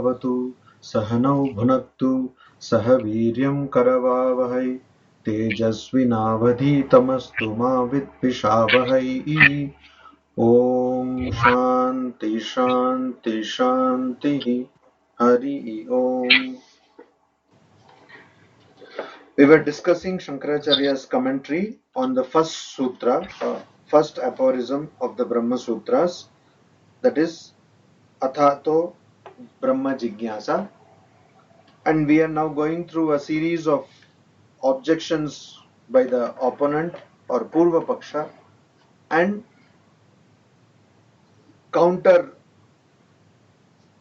भवतु सहनौ भुनक्तु सह वीर्यं करवावहै तेजस्विनावधीतमस्तु मा विद्विषावहै। ओम शांति शांति शांति। Hari Om. We were discussing Shankaracharya's commentary on the first sutra, first aphorism of the Brahma Sutras, that is Athato Brahma Jigyasa, and we are now going through a series of objections by the opponent or Purva Paksha and counter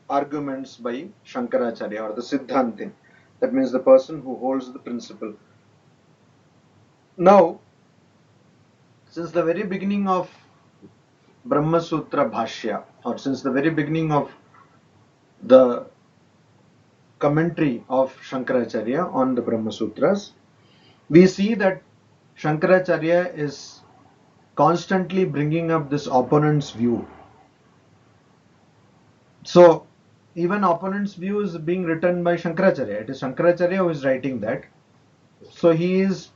arguments by Shankaracharya or the Siddhantin. That means the person who holds the principle. Now, since the very beginning of Brahma Sutra Bhashya, or since the very beginning of the commentary of Shankaracharya on the Brahma Sutras, we see that Shankaracharya is constantly bringing up this opponent's view. So, even opponent's view is being written by Shankaracharya. It is Shankaracharya who is writing that. So, he is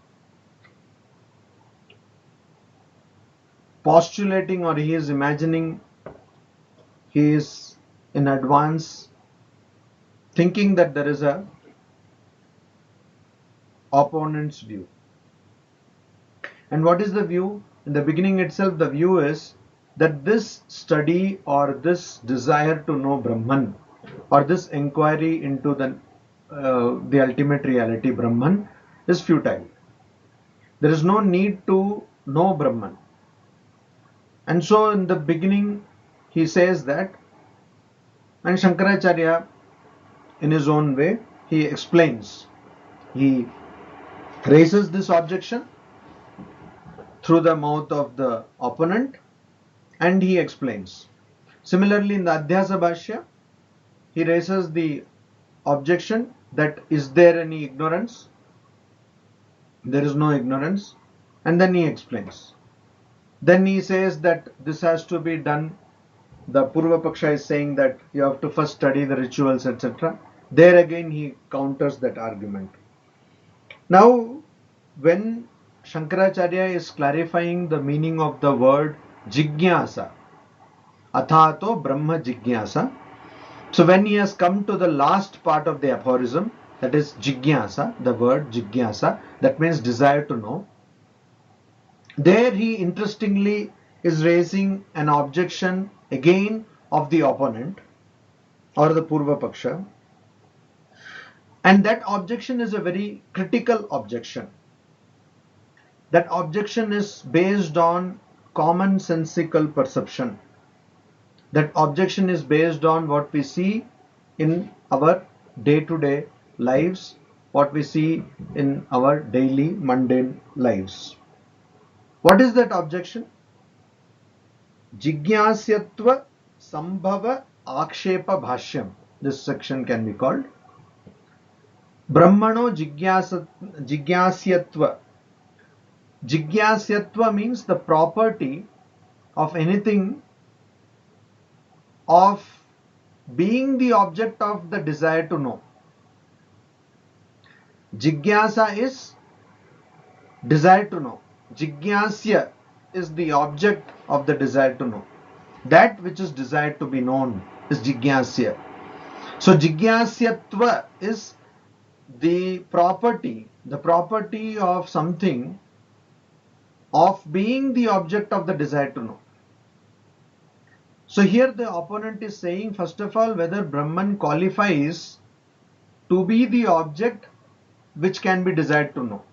postulating, or he is imagining, he is in advance thinking that there is a opponent's view. And what is the view? In the beginning itself, the view is that this study or this desire to know Brahman, or this inquiry into the ultimate reality Brahman, is futile. There is no need to know Brahman. And so in the beginning he says that, and Shankaracharya in his own way he explains, he raises this objection through the mouth of the opponent and he explains. Similarly, in the Adhyasa Bhashya, he raises the objection that is there any ignorance? There is no ignorance, and then he explains. Then he says that this has to be done. The Purva Paksha is saying that you have to first study the rituals, etc. There again he counters that argument. Now, when Shankaracharya is clarifying the meaning of the word Jigyasa, Athato Brahma Jigyasa, so when he has come to the last part of the aphorism, that is Jigyasa, the word Jigyasa, that means desire to know, there he interestingly is raising an objection again of the opponent or the Purva Paksha, and that objection is a very critical objection. That objection is based on commonsensical perception. That objection is based on what we see in our day-to-day lives, what we see in our daily mundane lives. What is that objection? Jigyasyatva Sambhava Akshepa Bhashyam. This section can be called Brahmano Jigyasyatva. Jigyasyatva means the property of anything of being the object of the desire to know. Jigyasa is desire to know. Jigyasya is the object of the desire to know. That which is desired to be known is Jigyasya. So Jigyasyatva is the property of something of being the object of the desire to know. So here the opponent is saying, first of all, whether Brahman qualifies to be the object which can be desired to know.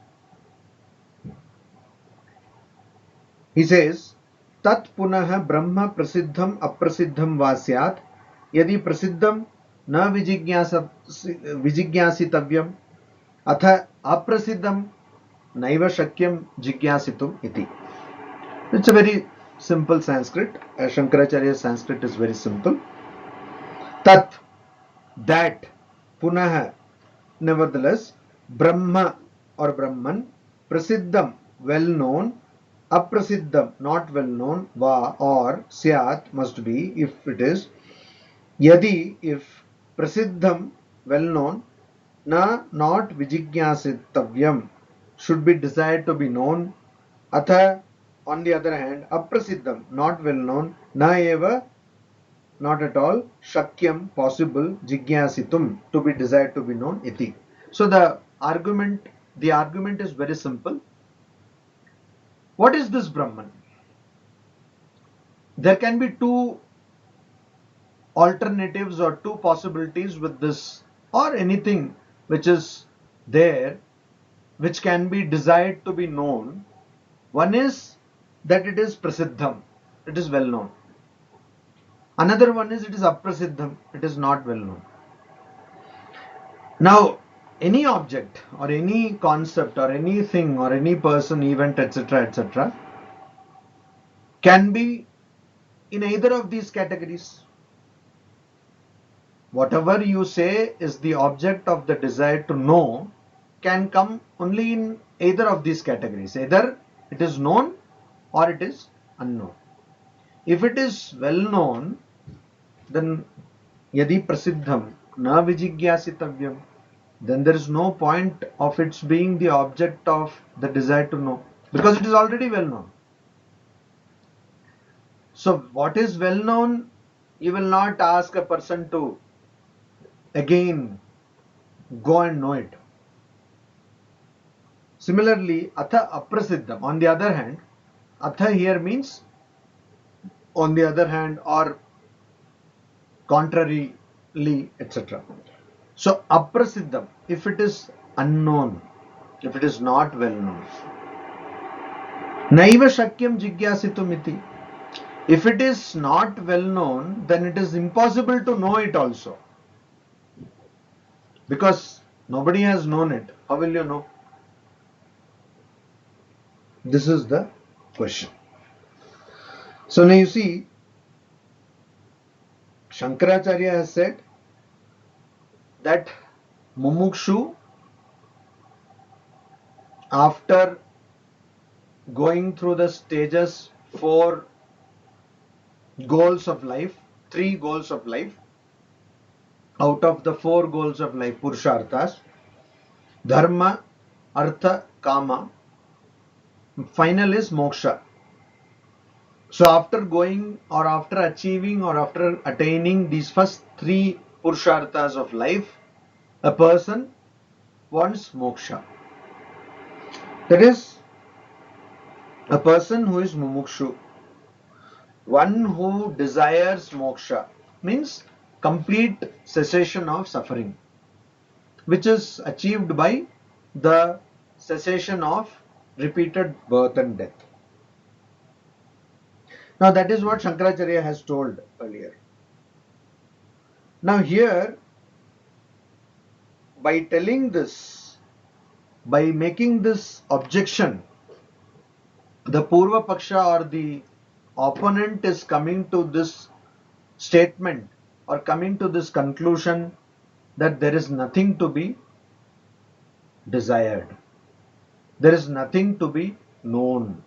He says, Tat punaha Brahma prasiddham aprasiddham vasyat yadi prasiddham na vijigyasitavyam atha aprasiddham naiva shakyam jigyasitum iti. It's a very simple Sanskrit. Shankaracharya's Sanskrit is very simple. Tat, that, punaha, nevertheless, Brahma or Brahman, prasiddham, well known, aprasiddham, not well known, va or syat, must be, if it is, yadi, if prasiddham, well known, not vijignyasitavyam, should be desired to be known. Atha, on the other hand, aprasiddham, not well known, na eva, not at all, shakyam, possible, jigyasitum, to be desired to be known, iti. So the argument is very simple. What is this Brahman? There can be two alternatives or two possibilities with this, or anything which is there which can be desired to be known. One is that it is prasiddham, it is well known. Another one is it is aprasiddham, it is not well known. Now, any object or any concept or anything or any person, event, etc., can be in either of these categories. Whatever you say is the object of the desire to know can come only in either of these categories. Either it is known or it is unknown. If it is well known, then yadi prasiddham na vijigyasitavyam, then there is no point of its being the object of the desire to know, because it is already well known. So what is well known, you will not ask a person to again go and know it. Similarly, atha aprasiddham, on the other hand, atha here means on the other hand or contrarily, etc. So aprasiddham, if it is unknown, if it is not well known, naiva shakyam jigyasitum iti. If it is not well known, then it is impossible to know it also, because nobody has known it. How will you know? This is the question. So now you see, Shankaracharya has said that mumukshu, after going through the stages, 4 goals of life, 3 goals of life, out of the 4 goals of life, purusharthas, dharma, artha, kama, final is moksha. So after going or after achieving or after attaining these first 3 purusharthas of life, a person wants moksha. That is, a person who is mumukshu, one who desires moksha, means complete cessation of suffering, which is achieved by the cessation of repeated birth and death. Now that is what Shankaracharya has told earlier. Now here, by telling this, by making this objection, the Purva Paksha or the opponent is coming to this statement or coming to this conclusion that there is nothing to be desired. There is nothing to be known.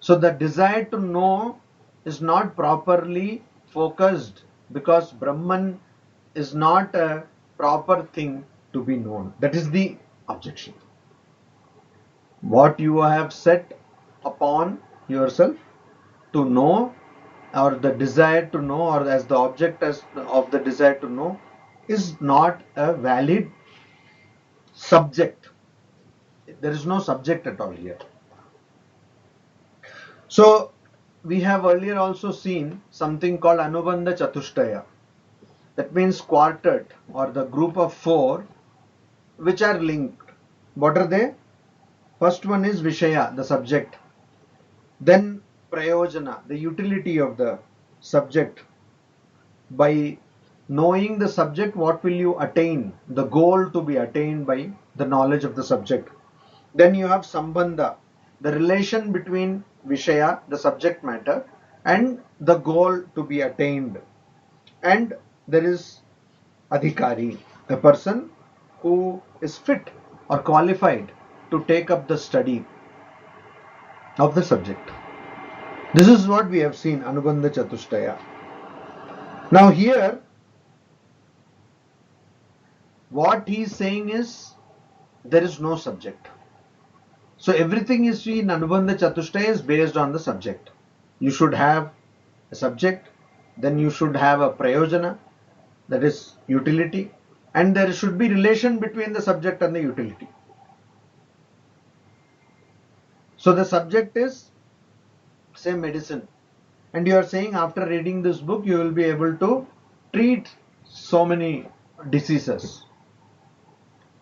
So the desire to know is not properly focused, because Brahman is not a proper thing to be known. That is the objection. What you have set upon yourself to know, or the desire to know, or as the object of the desire to know, is not a valid subject. There is no subject at all here. So we have earlier also seen something called Anubandha Chatushtaya. That means quartet, or the group of 4 which are linked. What are they? First one is Vishaya, the subject. Then Prayojana, the utility of the subject. By knowing the subject, what will you attain? The goal to be attained by the knowledge of the subject. Then you have Sambandha, the relation between Vishaya, the subject matter, and the goal to be attained. And there is Adhikari, a person who is fit or qualified to take up the study of the subject. This is what we have seen, Anubandha Chatushtaya. Now here, what he is saying is there is no subject. So everything you see in Anubandha Chatushtaya is based on the subject. You should have a subject, then you should have a prayojana, that is utility, and there should be relation between the subject and the utility. So the subject is, say, medicine, and you are saying after reading this book you will be able to treat so many diseases,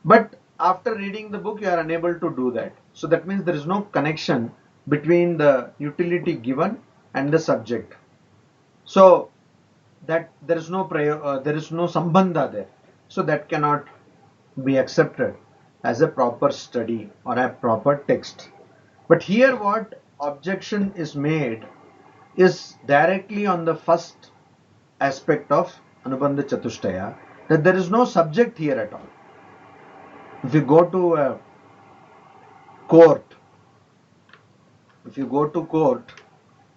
but after reading the book you are unable to do that. So that means there is no connection between the utility given and the subject. So that there is no sambandha there. So that cannot be accepted as a proper study or a proper text. But here what objection is made is directly on the first aspect of Anubandha Chatushtaya, that there is no subject here at all. If you go to a court,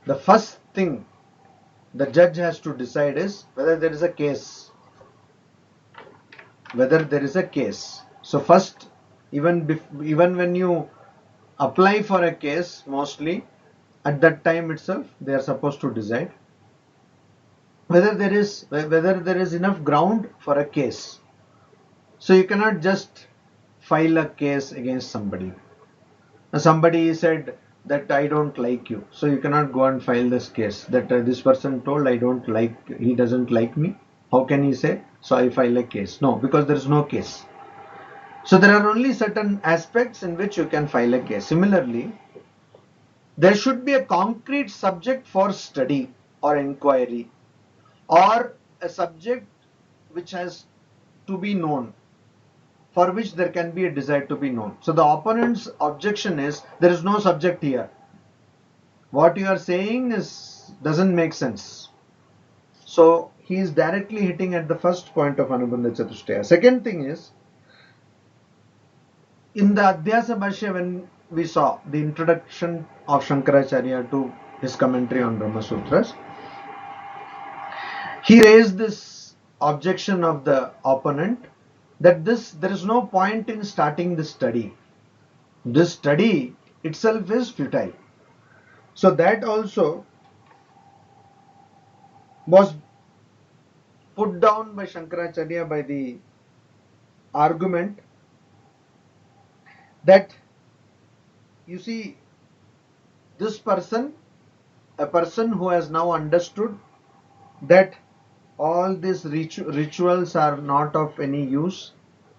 the first thing the judge has to decide is whether there is a case. So first, even when you apply for a case, mostly at that time itself they are supposed to decide whether there is enough ground for a case. So you cannot just file a case against somebody. Somebody said that I don't like you, so you cannot go and file this case that this person told he doesn't like me. How can he say? So I file a case. No, because there is no case. So there are only certain aspects in which you can file a case. Similarly, there should be a concrete subject for study or inquiry, or a subject which has to be known, for which there can be a desire to be known. So the opponent's objection is there is no subject here. What you are saying doesn't make sense. So he is directly hitting at the first point of Anubandha Chatushtaya. Second thing is, in the Adhyasa Bhashya, when we saw the introduction of Shankaracharya to his commentary on Brahma Sutras, he raised this objection of the opponent that there is no point in starting this study. This study itself is futile. So that also was put down by Shankaracharya by the argument that, you see, this person, a person who has now understood that all these rituals are not of any use,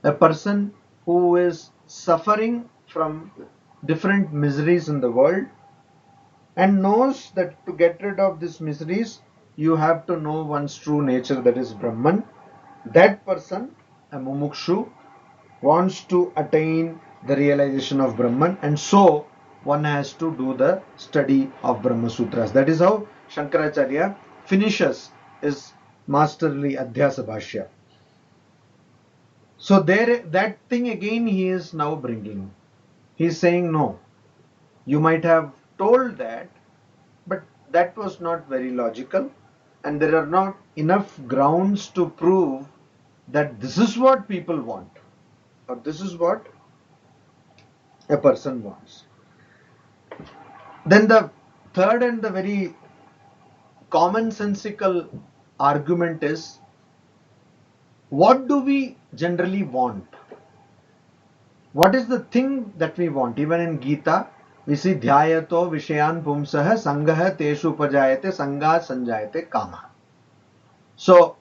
a person who is suffering from different miseries in the world and knows that to get rid of these miseries you have to know one's true nature, that is Brahman. That person, a mumukshu, wants to attain the realization of Brahman, and so one has to do the study of Brahma Sutras. That is how Shankaracharya finishes his masterly Adhyasa Bhashya. So that thing again he is now bringing. He is saying, no, you might have told that, but that was not very logical, and there are not enough grounds to prove that this is what people want, or this is what a person wants. Then the third and the very commonsensical argument is, what do we generally want? What is the thing that we want? Even in Gita, we see dhyayato vishayan pumsah sangah teshu upajayate sangat sanjayate kama. So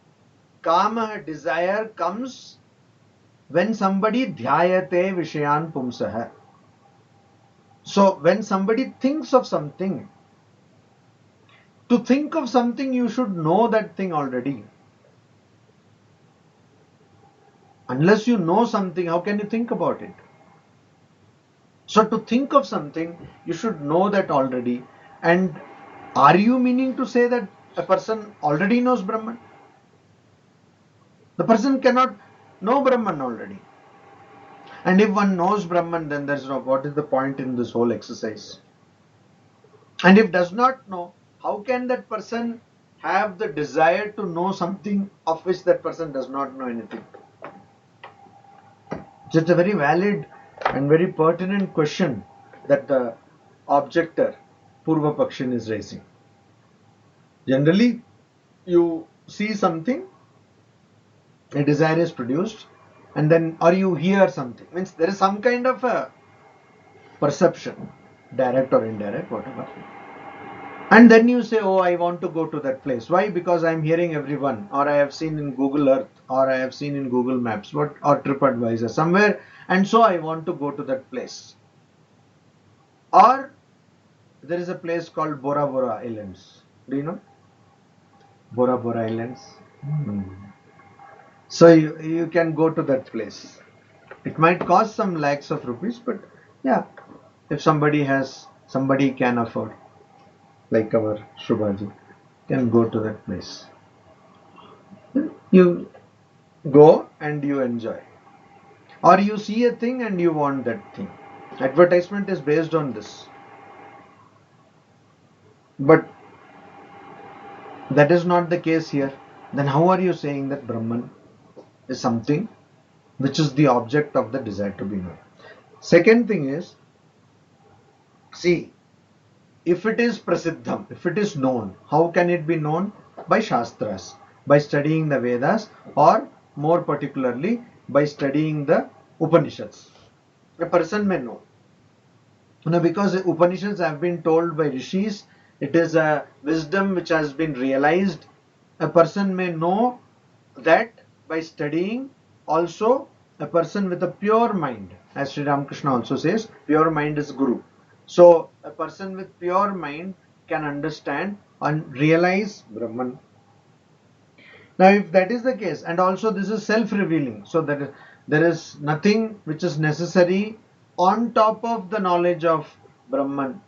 kama, desire, comes when somebody dhyayate vishayan pumsah. So when somebody thinks of something, to think of something you should know that thing already. Unless you know something, how can you think about it? So to think of something, you should know that already. And are you meaning to say that a person already knows Brahman? The person cannot know Brahman already. And if one knows Brahman, then what is the point in this whole exercise? And if does not know, how can that person have the desire to know something of which that person does not know anything? So it's a very valid and very pertinent question that the objector, Purva Pakshin, is raising. Generally, you see something, a desire is produced, and then, or you hear something, means there is some kind of a perception, direct or indirect, whatever. And then you say, oh, I want to go to that place. Why? Because I'm hearing everyone, or I have seen in Google Earth, or I have seen in Google Maps, or TripAdvisor, somewhere, and so I want to go to that place. Or there is a place called Bora Bora Islands. Do you know? Bora Bora Islands. So you can go to that place. It might cost some lakhs of rupees, but yeah, if somebody can afford, like our Shubhaji, can go to that place. You go and you enjoy. Or you see a thing and you want that thing. Advertisement is based on this. But that is not the case here. Then how are you saying that Brahman is something which is the object of the desire to be known? Second thing is, see, if it is prasiddham, if it is known, how can it be known? By Shastras, by studying the Vedas, or more particularly by studying the Upanishads. A person may know. Because the Upanishads have been told by rishis, it is a wisdom which has been realized. A person may know that by studying. Also, a person with a pure mind, as Sri Ramakrishna also says, pure mind is Guru. So, a person with pure mind can understand and realize Brahman. Now, if that is the case, and also this is self-revealing, so that there is nothing which is necessary on top of the knowledge of Brahman,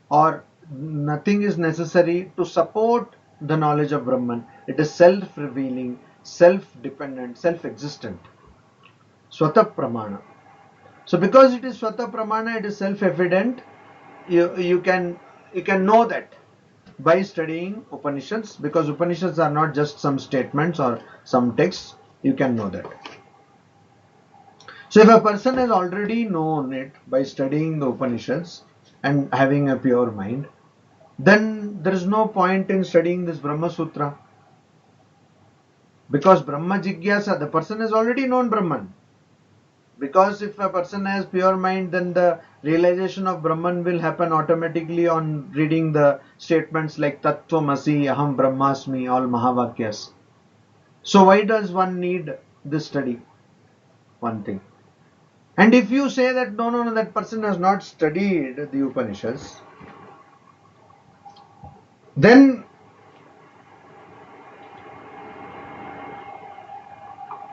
or nothing is necessary to support the knowledge of Brahman. It is self-revealing, self-dependent, self-existent. Swata Pramana. So because it is Swata Pramana, it is self-evident. You can know that by studying Upanishads, because Upanishads are not just some statements or some texts. You can know that. So if a person has already known it by studying the Upanishads and having a pure mind, then there is no point in studying this Brahma Sutra. Because Brahma Jigyasa, the person has already known Brahman. Because if a person has pure mind, then the realization of Brahman will happen automatically on reading the statements like Tattvamasi, Aham Brahmasmi, all Mahavakyas. So why does one need this study? One thing. And if you say that no, that person has not studied the Upanishads, then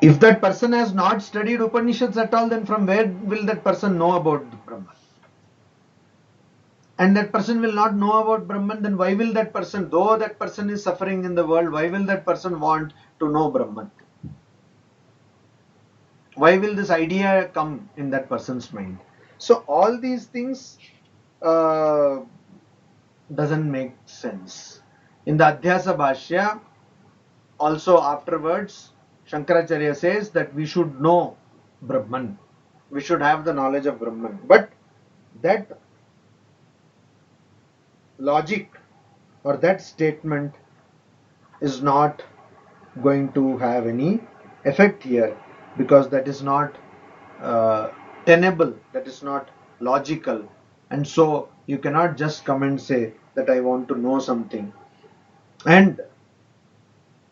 if that person has not studied Upanishads at all, then from where will that person know about the Brahman? And that person will not know about Brahman, then why will that person, though that person is suffering in the world, why will that person want to know Brahman? Why will this idea come in that person's mind? So all these things doesn't make sense. In the Adhyasa Bhashya, also afterwards, Shankaracharya says that we should know Brahman. We should have the knowledge of Brahman. But that logic or that statement is not going to have any effect here, because that is not tenable, that is not logical. And so you cannot just come and say that I want to know something. And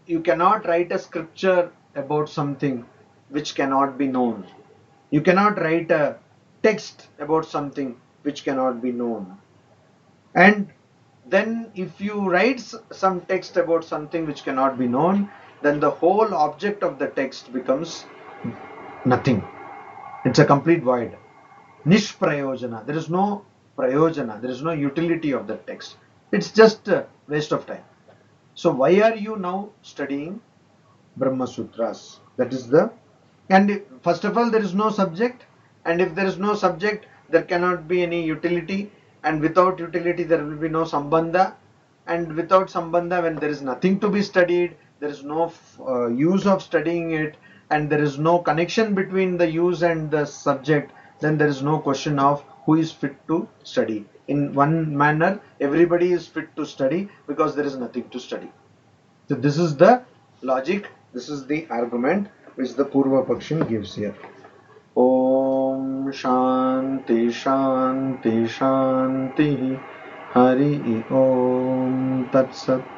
you cannot write a scripture about something which cannot be known. You cannot write a text about something which cannot be known. And then if you write some text about something which cannot be known, then the whole object of the text becomes nothing. It's a complete void. Nishprayojana. There is no prayojana. There is no utility of the text. It's just a waste of time. So why are you now studying Brahma Sutras? That is and first of all, there is no subject. And if there is no subject, there cannot be any utility. And without utility, there will be no sambandha. And without sambandha, when there is nothing to be studied, there is no use of studying it. and there is no connection between the use and the subject, then there is no question of who is fit to study. In one manner, everybody is fit to study because there is nothing to study. So this is the logic, this is the argument which the Purva Pakshin gives here. Om Shanti Shanti Shanti Hari Om Tat Sat.